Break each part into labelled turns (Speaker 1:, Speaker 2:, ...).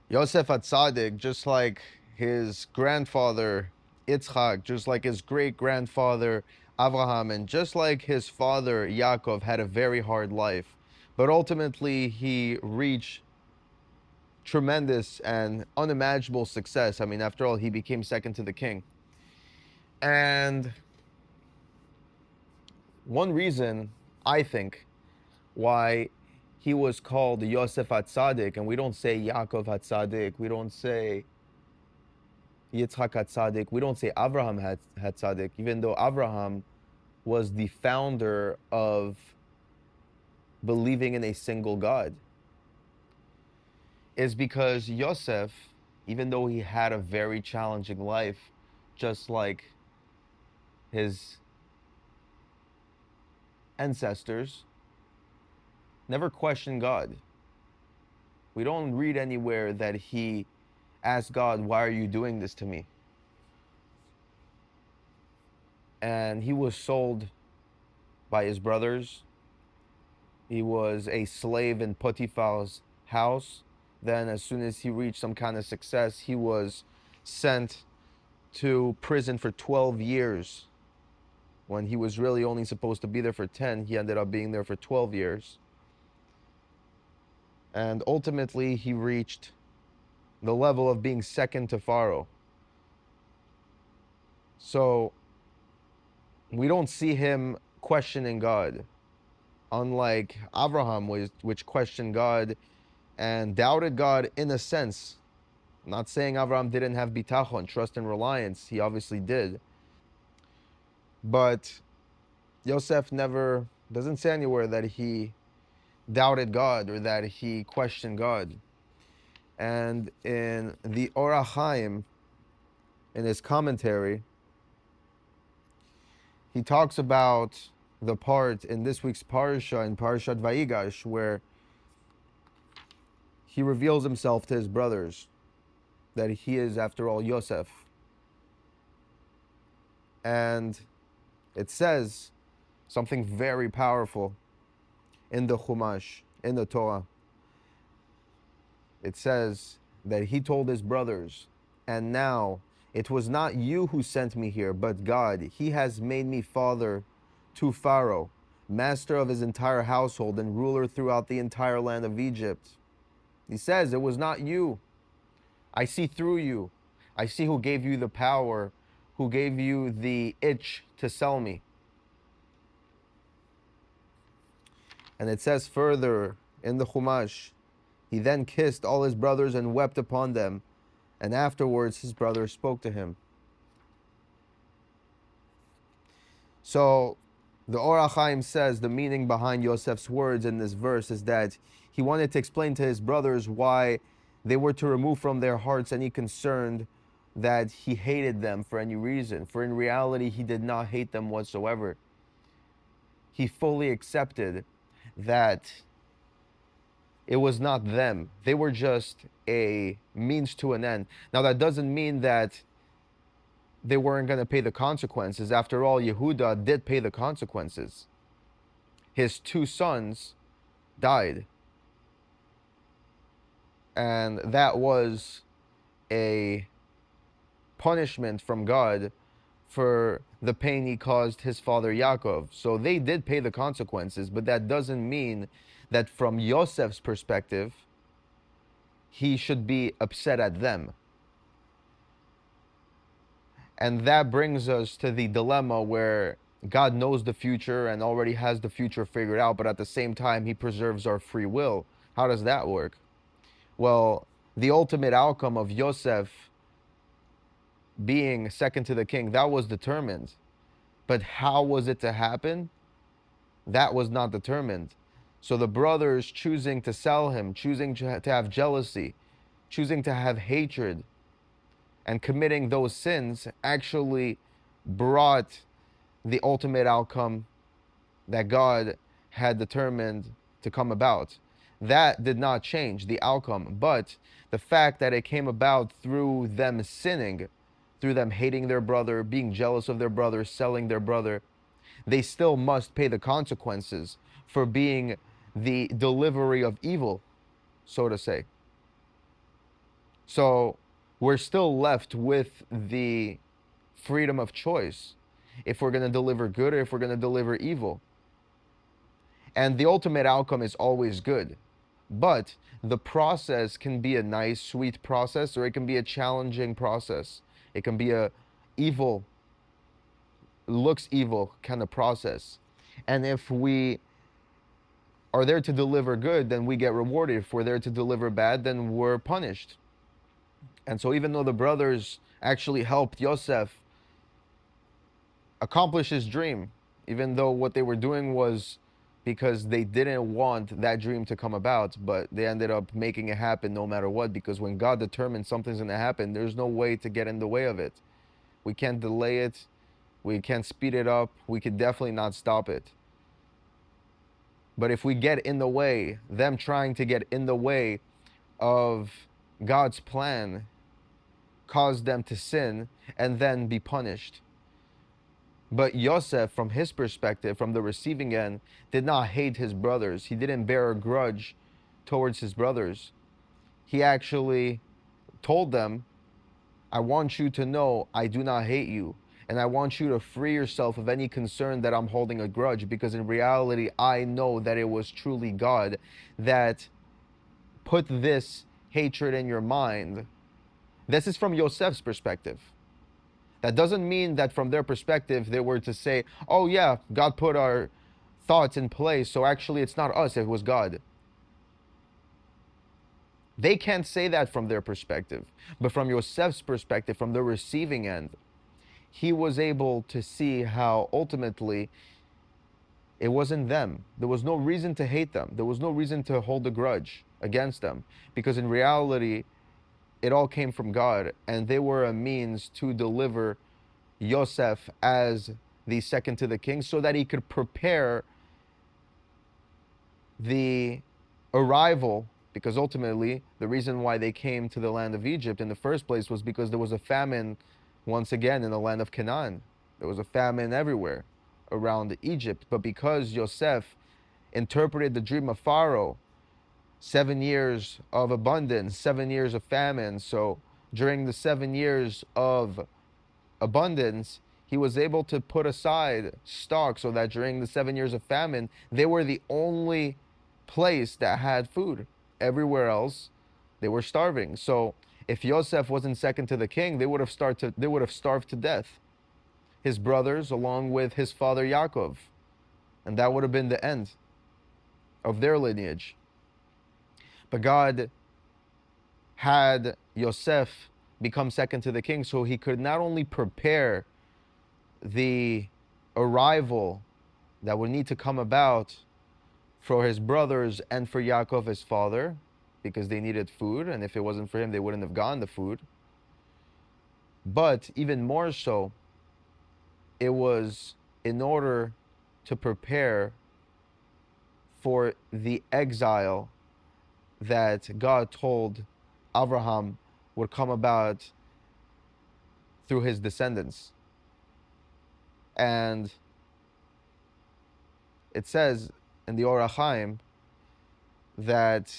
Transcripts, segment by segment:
Speaker 1: Yosef HaTzadik, just like his grandfather Yitzchak, just like his great-grandfather Abraham, and just like his father Yaakov, had a very hard life. But ultimately, he reached tremendous and unimaginable success. I mean, after all, he became second to the king. And one reason, I think, why he was called Yosef HaTzadik, and we don't say Yaakov HaTzadik, we don't say Yitzchak HaTzadik, we don't say Abraham HaTzadik, even though Abraham was the founder of believing in a single God, is because Yosef, even though he had a very challenging life, just like his ancestors, never questioned God. We don't read anywhere that he asked God, "Why are you doing this to me?" And he was sold by his brothers. He was a slave in Potiphar's house. Then as soon as he reached some kind of success, he was sent to prison for 12 years. When he was really only supposed to be there for 10, he ended up being there for 12 years. And ultimately, he reached the level of being second to Pharaoh. So we don't see him questioning God, unlike Abraham, which questioned God and doubted God in a sense. I'm not saying Abraham didn't have bitachon, trust and reliance. He obviously did. But Yosef never, doesn't say anywhere that he doubted God or that he questioned God. And in the Or HaChaim, in his commentary, he talks about the part in this week's parsha, in Parshat VaYigash, where he reveals himself to his brothers, that he is, after all, Yosef. And it says something very powerful in the Chumash, in the Torah. It says that he told his brothers, "And now it was not you who sent me here, but God. He has made me father to Pharaoh, master of his entire household and ruler throughout the entire land of Egypt." He says, "It was not you. I see through you. I see who gave you the power, who gave you the itch to sell me." And it says further in the Chumash, he then kissed all his brothers and wept upon them, and afterwards his brothers spoke to him. So the Or HaChaim says the meaning behind Yosef's words in this verse is that he wanted to explain to his brothers why they were to remove from their hearts any concern that he hated them for any reason. For in reality, he did not hate them whatsoever. He fully accepted that it was not them. They were just a means to an end. Now, that doesn't mean that they weren't going to pay the consequences. After all, Yehuda did pay the consequences. His two sons died. And that was a punishment from God for the pain he caused his father Yaakov. So they did pay the consequences, but that doesn't mean that from Yosef's perspective, he should be upset at them. And that brings us to the dilemma where God knows the future and already has the future figured out, but at the same time, he preserves our free will. How does that work? Well, the ultimate outcome of Yosef being second to the king, that was determined. But how was it to happen? That was not determined. So the brothers choosing to sell him, choosing to have jealousy, choosing to have hatred, and committing those sins actually brought the ultimate outcome that God had determined to come about. That did not change the outcome, but the fact that it came about through them sinning, through them hating their brother, being jealous of their brother, selling their brother, they still must pay the consequences for being the delivery of evil, so to say. So we're still left with the freedom of choice if we're going to deliver good or if we're going to deliver evil. And the ultimate outcome is always good. But the process can be a nice, sweet process, or it can be a challenging process. It can be a evil, looks evil kind of process. And if we are there to deliver good, then we get rewarded. If we're there to deliver bad, then we're punished. And so even though the brothers actually helped Yosef accomplish his dream, even though what they were doing was because they didn't want that dream to come about, but they ended up making it happen no matter what, because when God determines something's going to happen, there's no way to get in the way of it. We can't delay it. We can't speed it up. We could definitely not stop it. But if we get in the way, them trying to get in the way of God's plan, cause them to sin and then be punished. But Yosef, from his perspective, from the receiving end, did not hate his brothers. He didn't bear a grudge towards his brothers. He actually told them, I want you to know I do not hate you. And I want you to free yourself of any concern that I'm holding a grudge, because in reality, I know that it was truly God that put this hatred in your mind. This is from Yosef's perspective. That doesn't mean that from their perspective, they were to say, oh yeah, God put our thoughts in place, so actually it's not us, it was God. They can't say that from their perspective. But from Yosef's perspective, from the receiving end, he was able to see how ultimately it wasn't them. There was no reason to hate them. There was no reason to hold a grudge against them. Because in reality, it all came from God, and they were a means to deliver Yosef as the second to the king, so that he could prepare the arrival, because ultimately the reason why they came to the land of Egypt in the first place was because there was a famine once again in the land of Canaan. There was a famine everywhere around Egypt, but because Yosef interpreted the dream of Pharaoh, 7 years of abundance, 7 years of famine. So during the 7 years of abundance, he was able to put aside stock so that during the 7 years of famine, they were the only place that had food. Everywhere else, they were starving. So if Yosef wasn't second to the king, they would have starved to death. His brothers, along with his father Yaakov, and that would have been the end of their lineage. But God had Yosef become second to the king so he could not only prepare the arrival that would need to come about for his brothers and for Yaakov, his father, because they needed food, and if it wasn't for him, they wouldn't have gotten the food. But even more so, it was in order to prepare for the exile that God told Abraham would come about through his descendants. And it says in the Or HaChaim that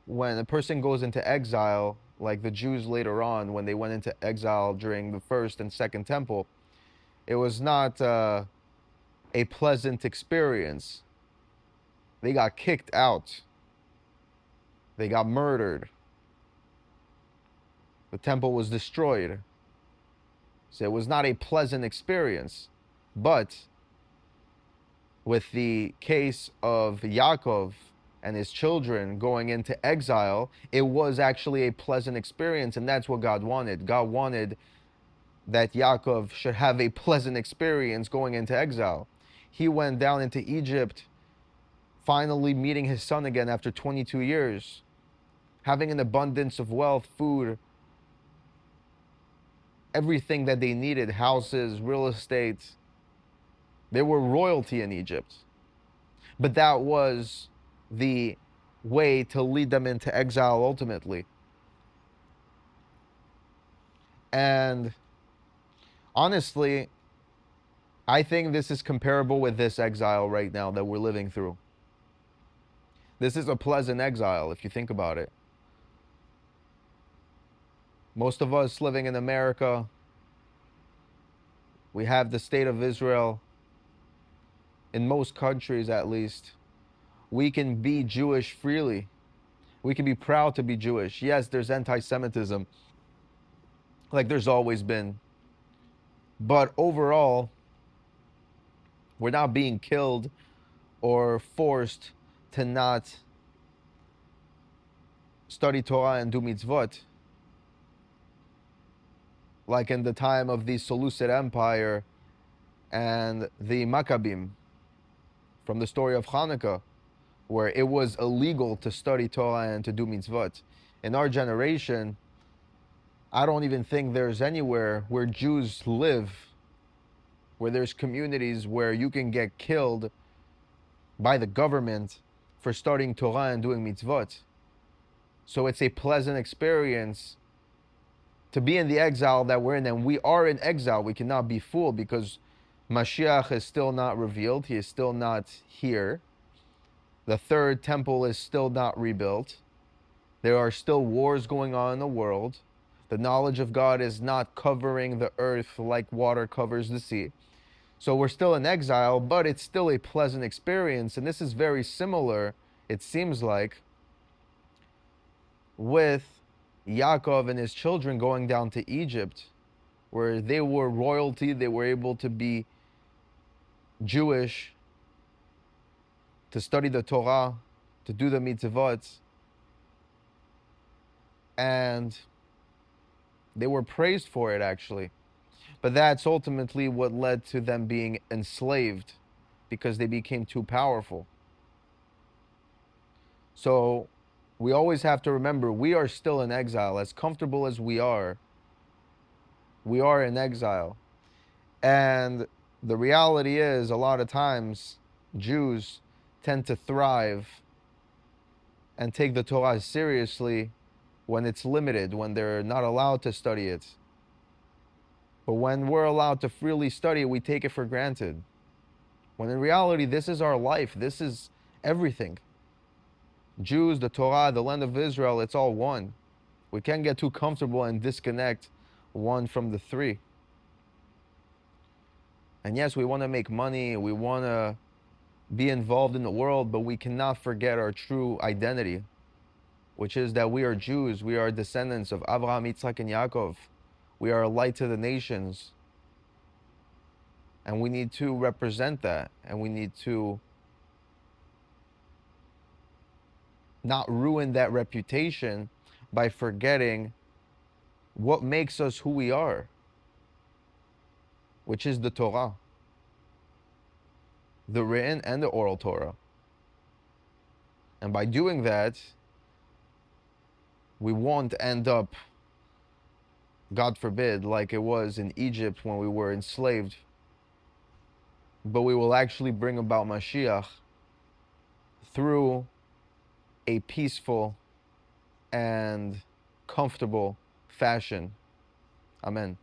Speaker 1: when a person goes into exile, like the Jews later on, when they went into exile during the first and second temple, it was not a pleasant experience. They got kicked out. They got murdered. The temple was destroyed. So it was not a pleasant experience. But with the case of Yaakov and his children going into exile, it was actually a pleasant experience, and that's what God wanted. God wanted that Yaakov should have a pleasant experience going into exile. He went down into Egypt, finally meeting his son again after 22 years, having an abundance of wealth, food, everything that they needed, houses, real estate. They were royalty in Egypt. But that was the way to lead them into exile ultimately. And honestly, I think this is comparable with this exile right now that we're living through. This is a pleasant exile if you think about it. Most of us living in America, we have the state of Israel. In most countries, at least, we can be Jewish freely. We can be proud to be Jewish. Yes, there's anti-Semitism, like there's always been. But overall, we're not being killed or forced to not study Torah and do mitzvot. Like in the time of the Seleucid Empire and the Maccabim from the story of Hanukkah, where it was illegal to study Torah and to do mitzvot. In our generation, I don't even think there's anywhere where Jews live, where there's communities where you can get killed by the government for studying Torah and doing mitzvot. So it's a pleasant experience to be in the exile that we're in, and we are in exile. We cannot be fooled because Mashiach is still not revealed. He is still not here. The third temple is still not rebuilt. There are still wars going on in the world. The knowledge of God is not covering the earth like water covers the sea. So we're still in exile, but it's still a pleasant experience. And this is very similar, it seems like, with Yaakov and his children going down to Egypt, where they were royalty, they were able to be Jewish, to study the Torah, to do the mitzvot, and they were praised for it, actually. But that's ultimately what led to them being enslaved, because they became too powerful. So we always have to remember, we are still in exile. As comfortable as we are in exile. And the reality is, a lot of times, Jews tend to thrive and take the Torah seriously when it's limited, when they're not allowed to study it. But when we're allowed to freely study it, we take it for granted. When in reality, this is our life. This is everything. Jews, the Torah, the land of Israel, it's all one. We can't get too comfortable and disconnect one from the three. And yes, we want to make money, we want to be involved in the world, but we cannot forget our true identity, which is that we are Jews. We are descendants of Abraham, Yitzhak, and Yaakov. We are a light to the nations. And we need to represent that. And we need to not ruin that reputation by forgetting what makes us who we are, which is the Torah, the written and the oral Torah. And by doing that, we won't end up, God forbid, like it was in Egypt when we were enslaved, but we will actually bring about Mashiach through a peaceful and comfortable fashion. Amen.